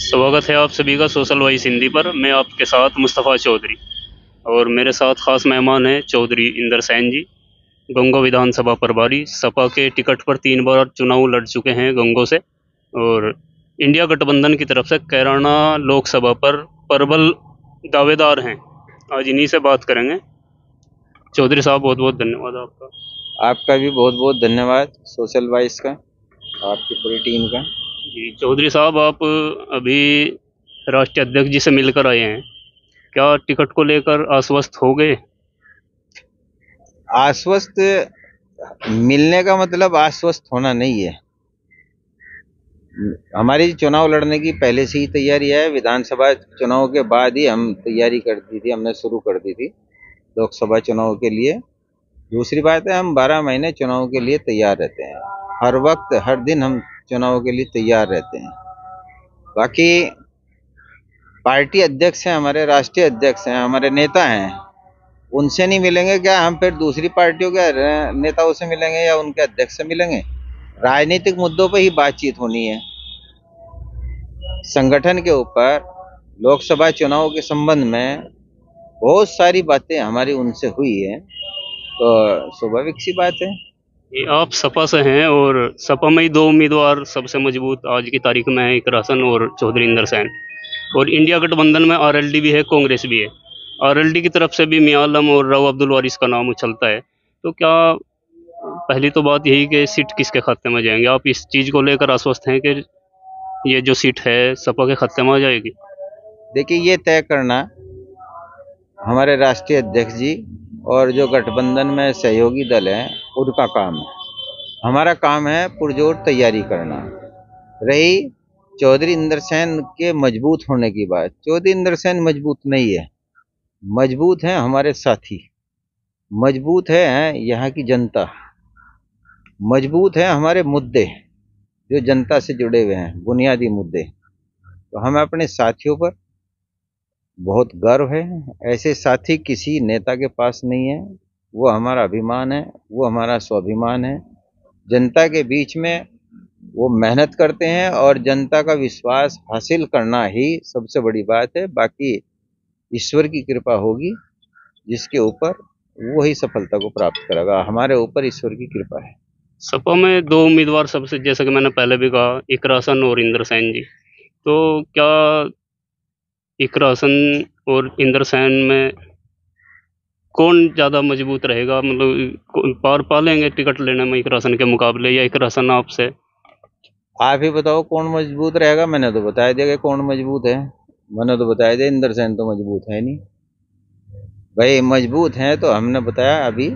स्वागत है आप सभी का सोशल वॉइस हिंदी पर। मैं आपके साथ मुस्तफ़ा चौधरी और मेरे साथ ख़ास मेहमान हैं चौधरी इंदर सैन जी, गंगो विधानसभा प्रभारी। सपा के टिकट पर 3 बार चुनाव लड़ चुके हैं गंगो से और इंडिया गठबंधन की तरफ से कैराना लोकसभा पर प्रबल दावेदार हैं। आज इन्हीं से बात करेंगे। चौधरी साहब, बहुत-बहुत धन्यवाद आपका। आपका भी बहुत बहुत धन्यवाद सोशल वाइस का, आपकी पूरी टीम का। जी, चौधरी साहब, आप अभी राष्ट्रीय अध्यक्ष जी से मिलकर आए हैं। क्या टिकट को लेकर आश्वस्त हो गए? आश्वस्त मिलने का मतलब आश्वस्त होना नहीं है। हमारी चुनाव लड़ने की पहले से ही तैयारी है। विधानसभा चुनाव के बाद ही हम तैयारी कर दी थी, हमने शुरू कर दी थी लोकसभा चुनाव के लिए। दूसरी बात है, हम 12 महीने चुनाव के लिए तैयार रहते हैं। हर वक्त हर दिन हम चुनाव के लिए तैयार रहते हैं। बाकी पार्टी अध्यक्ष हैं, हमारे राष्ट्रीय अध्यक्ष हैं, हमारे नेता हैं, उनसे नहीं मिलेंगे क्या हम फिर दूसरी पार्टियों के नेताओं से मिलेंगे या उनके अध्यक्ष से मिलेंगे? राजनीतिक मुद्दों पर ही बातचीत होनी है। संगठन के ऊपर लोकसभा चुनाव के संबंध में बहुत सारी बातें हमारी उनसे हुई है, तो स्वाभाविक सी बात है। ये आप सपा से हैं और सपा में ही दो उम्मीदवार सबसे मजबूत आज की तारीख में है, इकरा हसन और चौधरी इंदर सैन। और इंडिया गठबंधन में आरएलडी भी है, कांग्रेस भी है। आरएलडी की तरफ से भी मियां आलम और राव अब्दुल वारिस का नाम उछलता है। तो क्या पहली तो बात यही कि सीट किसके खाते में जाएंगे? आप इस चीज़ को लेकर आश्वस्त हैं कि ये जो सीट है सपा के खाते में आ जाएगी? देखिए, ये तय करना हमारे राष्ट्रीय अध्यक्ष जी और जो गठबंधन में सहयोगी दल है उनका काम है। हमारा काम है पुरजोर तैयारी करना। रही चौधरी इंदर सेन के मजबूत होने की बात, चौधरी इंदर सेन मजबूत नहीं है। मजबूत हैं हमारे साथी, मजबूत है यहाँ की जनता, मजबूत है हमारे मुद्दे जो जनता से जुड़े हुए हैं, बुनियादी मुद्दे। तो हमें अपने साथियों पर बहुत गर्व है। ऐसे साथी किसी नेता के पास नहीं है। वो हमारा अभिमान है, वो हमारा स्वाभिमान है। जनता के बीच में वो मेहनत करते हैं और जनता का विश्वास हासिल करना ही सबसे बड़ी बात है। बाकी ईश्वर की कृपा होगी जिसके ऊपर, वो ही सफलता को प्राप्त करेगा। हमारे ऊपर ईश्वर की कृपा है। सपा में दो उम्मीदवार सबसे, जैसा कि मैंने पहले भी कहा, इकरा हसन और इंदर सैन जी। तो क्या इकरा हसन और इंदर सैन में कौन ज़्यादा मजबूत रहेगा? मतलब पार पा लेंगे टिकट लेने में इकरा हसन के मुकाबले, या इकरा हसन आपसे? आप ही बताओ कौन मजबूत रहेगा। मैंने तो बता दिया कि कौन मजबूत है। मैंने तो बताया दिया, इंदर सेन तो मजबूत है नहीं। भाई मजबूत हैं तो हमने बताया अभी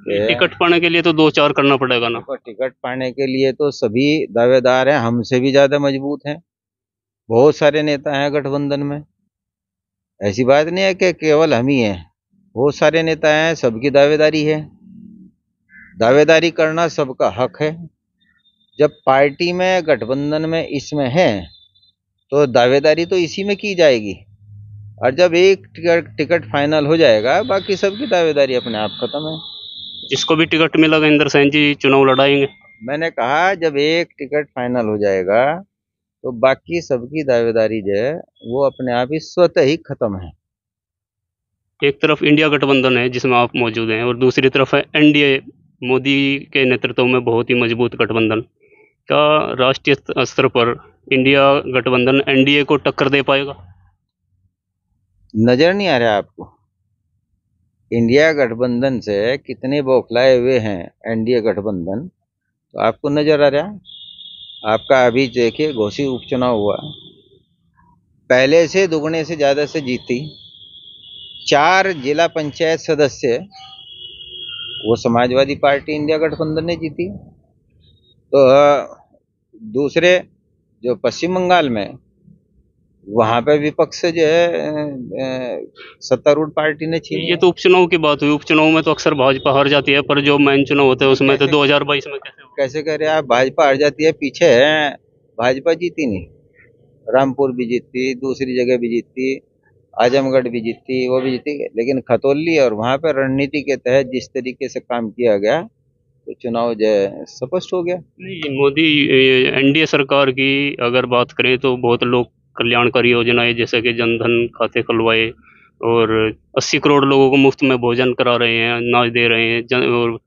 टिकट पाने के लिए तो दो चार करना पड़ेगा ना। टिकट पाने के लिए तो सभी दावेदार हैं, हमसे भी ज्यादा मजबूत हैं। बहुत सारे नेता हैं गठबंधन में। ऐसी बात नहीं है कि केवल हम ही हैं, बहुत सारे नेता हैं, सबकी दावेदारी है। दावेदारी करना सबका हक है। जब पार्टी में गठबंधन में इसमें है तो दावेदारी तो इसी में की जाएगी। और जब एक टिकट फाइनल हो जाएगा, बाकी सबकी दावेदारी अपने आप खत्म है। जिसको भी टिकट मिलेगा इंदर सैन जी चुनाव लड़ाएंगे। मैंने कहा जब एक टिकट फाइनल हो जाएगा तो बाकी सबकी दावेदारी जो है वो अपने आप ही स्वतः ही खत्म है। एक तरफ इंडिया गठबंधन है जिसमें आप मौजूद हैं और दूसरी तरफ है एनडीए, मोदी के नेतृत्व में बहुत ही मजबूत गठबंधन। क्या राष्ट्रीय स्तर पर इंडिया गठबंधन एनडीए को टक्कर दे पाएगा? नजर नहीं आ रहा आपको? इंडिया गठबंधन से कितने बौखलाए हुए हैं एनडीए गठबंधन, तो आपको नजर आ रहा? आपका अभी देखिए घोसी उपचुनाव हुआ, पहले से दुगने से ज्यादा से जीती। 4 जिला पंचायत सदस्य वो समाजवादी पार्टी इंडिया गठबंधन ने जीती। तो दूसरे जो पश्चिम बंगाल में, वहां पे विपक्ष से जो है सत्तारूढ़ पार्टी ने छीनी। ये तो उपचुनाव की बात हुई। उपचुनाव में तो अक्सर भाजपा हार जाती है, पर जो मेन चुनाव होते हैं उसमें तो 2022 में कैसे कह रहे हैं आप? भाजपा हार जाती है, पीछे है भाजपा जीती नहीं। रामपुर भी जीती, दूसरी जगह भी जीती, आजमगढ़ भी जीती, वो भी जीती। लेकिन खतौली और वहां पर रणनीति के तहत जिस तरीके से काम किया गया तो चुनाव जो है स्पष्ट हो गया। नहीं, मोदी एनडीए सरकार की अगर बात करें तो बहुत लोग कल्याणकारी योजनाएं जैसे कि जनधन खाते खुलवाए और 80 करोड़ लोगों को मुफ्त में भोजन करा रहे हैं, अनाज दे रहे हैं और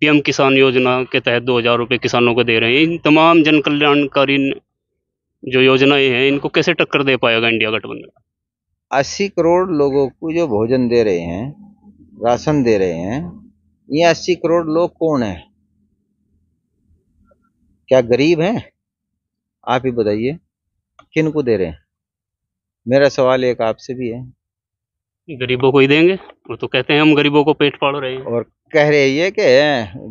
पीएम किसान योजना के तहत 2,000 रुपये किसानों को दे रहे हैं। इन तमाम जन कल्याणकारी जो योजनाएं हैं इनको कैसे टक्कर दे पाएगा इंडिया गठबंधन? 80 करोड़ लोगों को जो भोजन दे रहे हैं, राशन दे रहे हैं, ये 80 करोड़ लोग कौन है? क्या गरीब हैं? आप ही बताइए, किन को दे रहे हैं? मेरा सवाल एक आपसे भी है। गरीबों को ही देंगे? वो तो कहते हैं हम गरीबों को पेट पाल रहे हैं। और कह रहे ये कि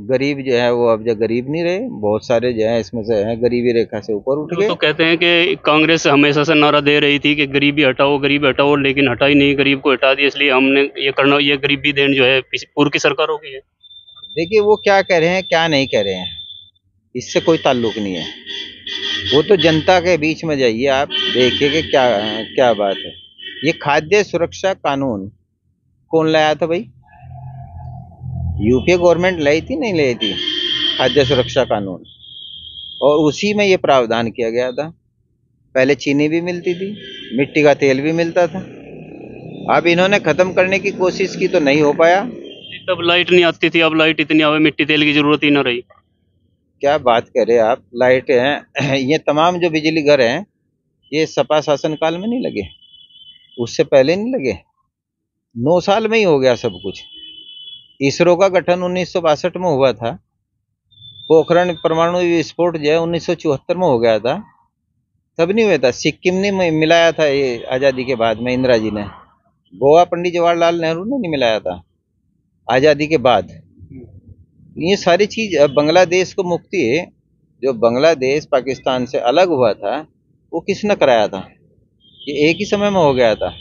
गरीब जो है वो अब जो गरीब नहीं रहे, बहुत सारे जो है इसमें से हैं गरीबी रेखा से ऊपर उठ वो गए। तो कहते हैं कि कांग्रेस हमेशा से नारा दे रही थी कि गरीबी हटाओ, लेकिन हटाई नहीं, गरीब को हटा दिया, इसलिए हमने ये गरीबी देन जो है पूर्व की सरकारों की है। देखिए वो क्या कह रहे हैं क्या नहीं कह रहे हैं, इससे कोई ताल्लुक नहीं है। वो तो जनता के बीच में जाइए, आप देखिए कि क्या क्या बात है। ये खाद्य सुरक्षा कानून कौन लाया था भाई? यूपीए गवर्नमेंट लाई थी, नहीं लाई थी खाद्य सुरक्षा कानून? और उसी में ये प्रावधान किया गया था। पहले चीनी भी मिलती थी, मिट्टी का तेल भी मिलता था। अब इन्होंने खत्म करने की कोशिश की तो नहीं हो पाया। तब लाइट नहीं आती थी, अब लाइट इतनी आवे, मिट्टी तेल की जरूरत ही ना रही। क्या बात कर रहे हैं आप? लाइट हैं ये तमाम जो बिजली घर हैं ये सपा शासन काल में नहीं लगे, उससे पहले नहीं लगे, 9 साल में ही हो गया सब कुछ। इसरो का गठन 1962 में हुआ था, पोखरण परमाणु विस्फोट जो है 1974 में हो गया था, तब नहीं हुआ था। सिक्किम ने मिलाया था ये आज़ादी के बाद में, इंदिरा जी ने। गोवा पंडित जवाहरलाल नेहरू ने नहीं मिलाया था आज़ादी के बाद। ये सारी चीज अब बांग्लादेश को मुक्ति, जो बांग्लादेश पाकिस्तान से अलग हुआ था, वो किसने कराया था? ये एक ही समय में हो गया था।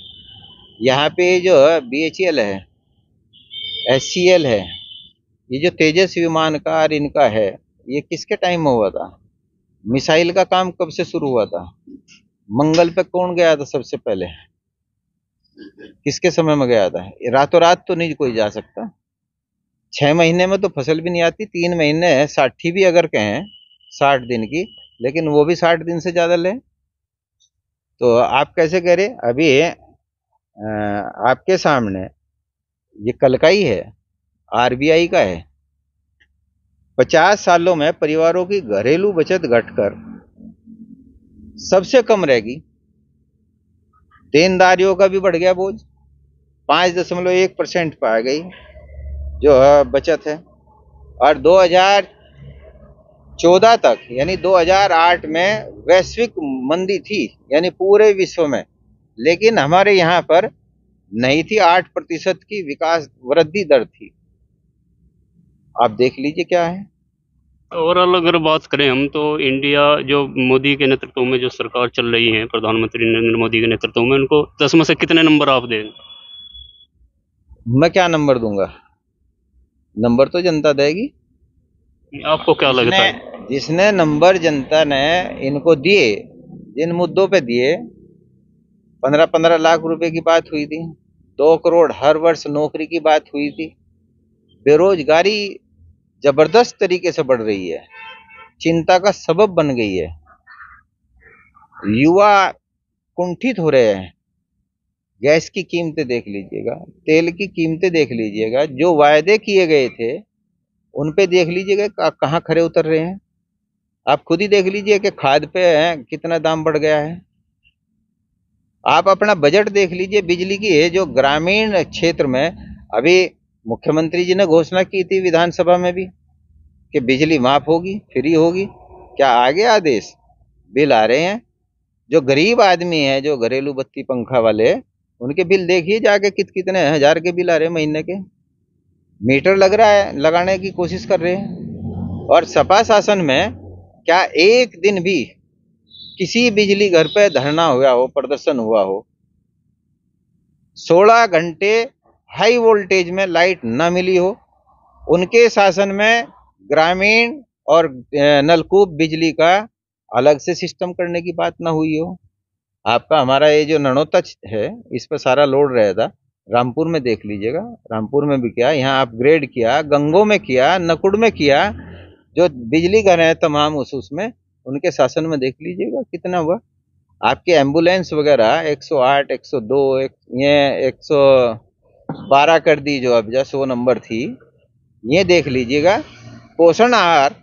यहाँ पे जो BHEL है, SCL है, ये जो तेजस विमान का और इनका है, ये किसके टाइम में हुआ था? मिसाइल का काम कब से शुरू हुआ था? मंगल पे कौन गया था सबसे पहले? किसके समय में गया था? रातों रात तो नहीं कोई जा सकता। 6 महीने में तो फसल भी नहीं आती, 3 महीने 60 भी अगर कहें 60 दिन की, लेकिन वो भी 60 दिन से ज्यादा ले। तो आप कैसे कह रहे? अभी आपके सामने ये कल का ही है, RBI का है। 50 सालों में परिवारों की घरेलू बचत घटकर सबसे कम रहेगी। देनदारियों का भी बढ़ गया बोझ, 5.1% पे आ गई जो बचत है। और 2014 तक यानी 2008 में वैश्विक मंदी थी, यानी पूरे विश्व में, लेकिन हमारे यहाँ पर नहीं थी। 8% की विकास वृद्धि दर थी। आप देख लीजिए क्या है। ओवरऑल अगर बात करें हम, तो इंडिया जो मोदी के नेतृत्व में जो सरकार चल रही है, प्रधानमंत्री नरेंद्र मोदी के नेतृत्व में, उनको 10 में से कितने नंबर आप दें? मैं क्या नंबर दूंगा? नंबर तो जनता देगी। आपको क्या लगता है? जिसने नंबर जनता ने इनको दिए, जिन मुद्दों पे दिए, 15-15 लाख रुपए की बात हुई थी, 2 करोड़ हर वर्ष नौकरी की बात हुई थी, बेरोजगारी जबरदस्त तरीके से बढ़ रही है, चिंता का सबब बन गई है, युवा कुंठित हो रहे हैं। गैस की कीमतें देख लीजिएगा, तेल की कीमतें देख लीजिएगा, जो वायदे किए गए थे उन पे देख लीजिएगा कहाँ खरे उतर रहे हैं। आप खुद ही देख लीजिए कि खाद पे कितना दाम बढ़ गया है। आप अपना बजट देख लीजिए बिजली की है, जो ग्रामीण क्षेत्र में अभी मुख्यमंत्री जी ने घोषणा की थी विधानसभा में भी कि बिजली माफ होगी, फ्री होगी। क्या आ गया आदेश? बिल आ रहे हैं। जो गरीब आदमी है, जो घरेलू बत्ती पंखा वाले, उनके बिल देखिए जाके कितने हजार के बिल आ रहे हैं महीने के। मीटर लग रहा है, लगाने की कोशिश कर रहे हैं। और सपा शासन में क्या एक दिन भी किसी बिजली घर पे धरना हुआ हो, प्रदर्शन हुआ हो, 16 घंटे हाई वोल्टेज में लाइट न मिली हो? उनके शासन में ग्रामीण और नलकूप बिजली का अलग से सिस्टम करने की बात ना हुई हो? आपका हमारा ये जो ननौता है, इस पर सारा लोड रहा था। रामपुर में देख लीजिएगा, रामपुर में भी किया, यहाँ अपग्रेड किया, गंगों में किया, नकुड़ में किया। जो बिजली घर है तमाम उसमें उनके शासन में देख लीजिएगा कितना हुआ। आपकी एम्बुलेंस वगैरह 108, 102, ये 112 कर दी, जो अब जो 100 नंबर थी, ये देख लीजिएगा। पोषण आहार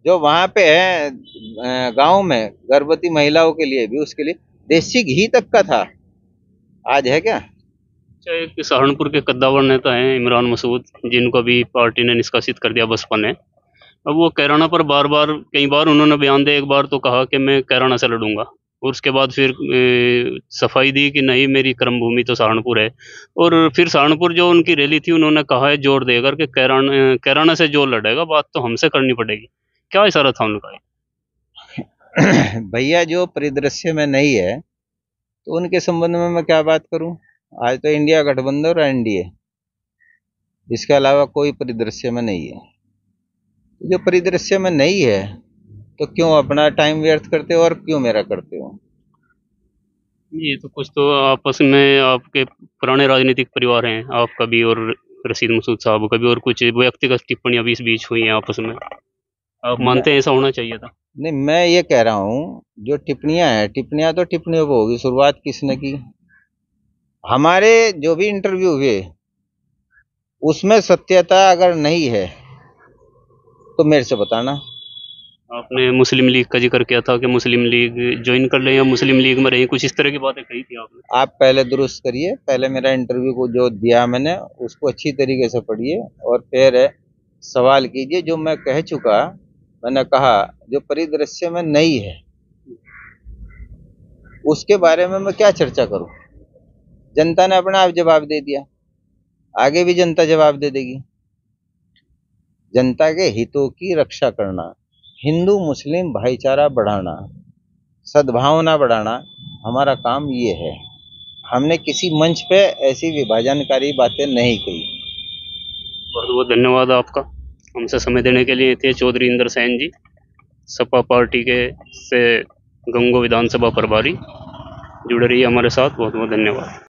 जो वहाँ पे है गांव में गर्भवती महिलाओं के लिए भी, उसके लिए देसी घी तक का था, आज है क्या? चाहे एक सहारनपुर के कद्दावर नेता हैं इमरान मसूद, जिनको भी पार्टी ने निष्कासित कर दिया बसपा ने। अब वो कैराना पर बार बार कई बार उन्होंने बयान दिया। एक बार तो कहा कि मैं कैराना से लड़ूंगा, और उसके बाद फिर सफाई दी कि नहीं, मेरी कर्म भूमि तो सहारनपुर है। और फिर सहारनपुर जो उनकी रैली थी, उन्होंने कहा है जोर देकर कि कैराना से जो लड़ेगा बात तो हमसे करनी पड़ेगी। क्या इशारा था उनका? भैया, जो परिदृश्य में नहीं है तो उनके संबंध में मैं क्या बात करूं? आज तो इंडिया गठबंधन और एनडीए, इसके अलावा कोई परिदृश्य में नहीं है। जो परिदृश्य में नहीं है तो क्यों अपना टाइम व्यर्थ करते हो और क्यों मेरा करते हो? ये तो कुछ तो आपस में आपके पुराने राजनीतिक परिवार हैं, आपका भी और रशीद मसूद साहब का भी, और कुछ व्यक्तिगत टिप्पणियां भी इस बीच हुई हैं आपस में। आप मानते हैं ऐसा होना चाहिए था? नहीं, मैं ये कह रहा हूँ, जो टिप्पणियां हैं, टिप्पणियां तो टिप्पणियों को होगी, शुरुआत किसने की? हमारे जो भी इंटरव्यू हुए उसमें सत्यता अगर नहीं है तो मेरे से बताना। आपने मुस्लिम लीग का जिक्र किया था कि मुस्लिम लीग ज्वाइन कर लें या मुस्लिम लीग में रहें, कुछ इस तरह की बातें कही थी आपने। आप पहले दुरुस्त करिए, पहले मेरा इंटरव्यू को जो दिया मैंने उसको अच्छी तरीके से पढ़िए और फिर सवाल कीजिए। जो मैं कह चुका, मैंने कहा जो परिदृश्य में नहीं है उसके बारे में मैं क्या चर्चा करूं? जनता ने अपना आप जवाब दे दिया, आगे भी जनता जवाब दे देगी। जनता के हितों की रक्षा करना, हिंदू मुस्लिम भाईचारा बढ़ाना, सद्भावना बढ़ाना, हमारा काम ये है। हमने किसी मंच पे ऐसी विभाजनकारी बातें नहीं कही। बहुत बहुत धन्यवाद आपका, हमसे समय देने के लिए। थे चौधरी इंदर सैन जी, सपा पार्टी के से गंगो विधानसभा प्रभारी। जुड़े रहिए हमारे साथ। बहुत बहुत धन्यवाद।